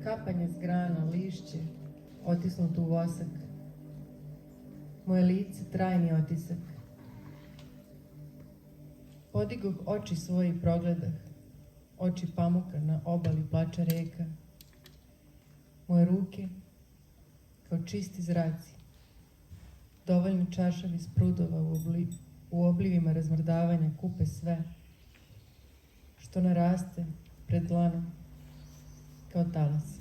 kapanje s grana, lišće, otisnuto u vosak. Moje lice trajni otisak. Podigoh oči svoje i progledah, oči pamuka na obali plača reka. Moje ruke, kao čisti zraci, dovoljni čašavi s prudova u oblivima razmrdavanja kupe sve, što naraste pred dlanom, kao talas.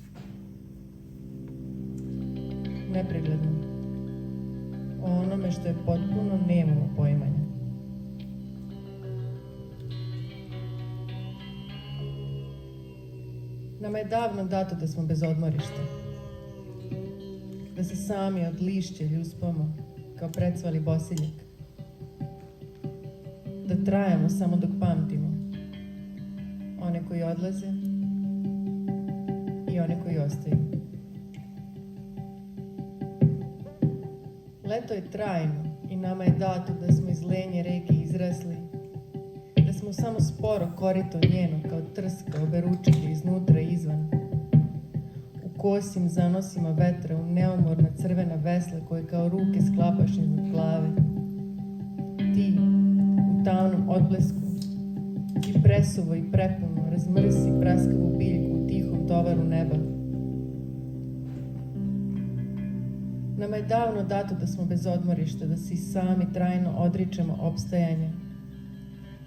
Nepregledno, o onome što je potpuno nemamo poimanja. Nama je davno dato da smo bez odmorišta, da se sami od lišća ljuspamo kao precvali bosiljak, da trajamo samo dok pamtimo one koji odlaze i one koji ostaju. Leto je trajno i nama je dato da smo iz lenje reke izrasli, da smo samo sporo korito njeno kao trska oberučili iznutra i izvan. U kosim zanosima vetra, u neumorna crvena vesla koje kao ruke sklapaš iznad glave. Ti, u tamnom odblesku, i presuvo i prepuno razmrsi praskavu biljku u tihom tovaru neba. Nama je davno dato da smo bez odmorišta, da se i sami trajno odričemo opstajanja,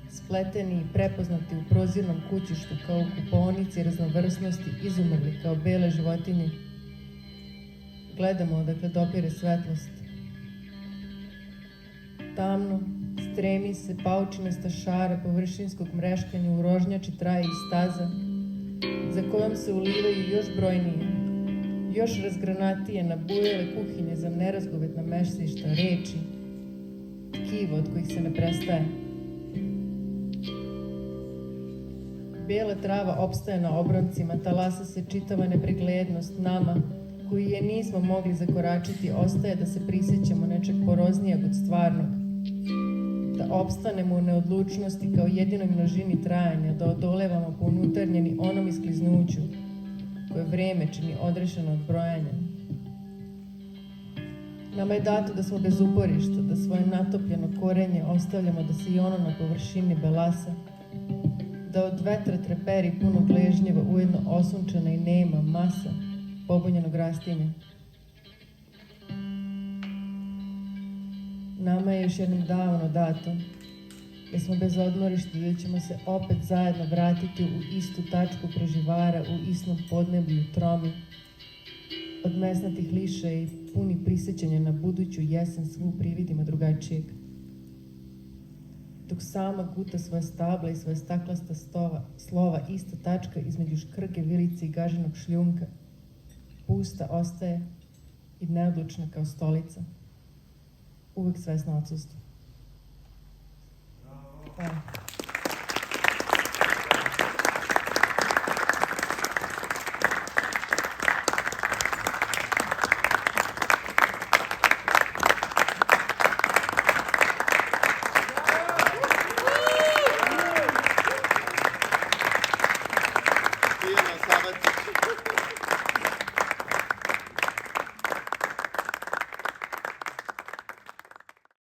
spleteni i prepoznati u prozirnom kućištu kao u kupaonici raznovrsnosti, izumrli kao bele životinje. Gledamo odakle dopire svetlost. Tamno, stremi se paučinasta šara površinskog mreškanja u rožnjači traje i staza, za kojom se ulivaju još brojnije, još razgranatije nabujele kuhinje za nerazgovetna mešsišta, reči, tkivo od kojih se ne prestaje. Bijela trava opstaje na obroncima, talasa se čitava nepreglednost nama, koji je nismo mogli zakoračiti, ostaje da se prisjećamo nečeg poroznijeg od stvarnog, da opstanemo u neodlučnosti kao jedinoj množini trajanja, da odolevamo po unutarnjeni onom iskliznuću, koje vreme čini odrešeno od brojanja. Nama je dato da smo bez uporišta, da svoje natopljeno korenje ostavljamo da se i ono na površini belasa, da od vetra treperi puno gležnjeva, ujedno osunčana i nema masa pobunjenog rastinja. Nama je još jednom davno dato da smo bez odmorišta, da ćemo se opet zajedno vratiti u istu tačku preživara, u istom podneblju tromi, od mesnatih liša i puni prisjećanja na buduću jesen svu prividima drugačijeg. Dok sama guta svoje stabla i svoje staklasta slova, ista tačka između škrge vilice i gaženog šljunka, pusta ostaje i neodlučna kao stolica, uvek svesna odsustva. Hvala.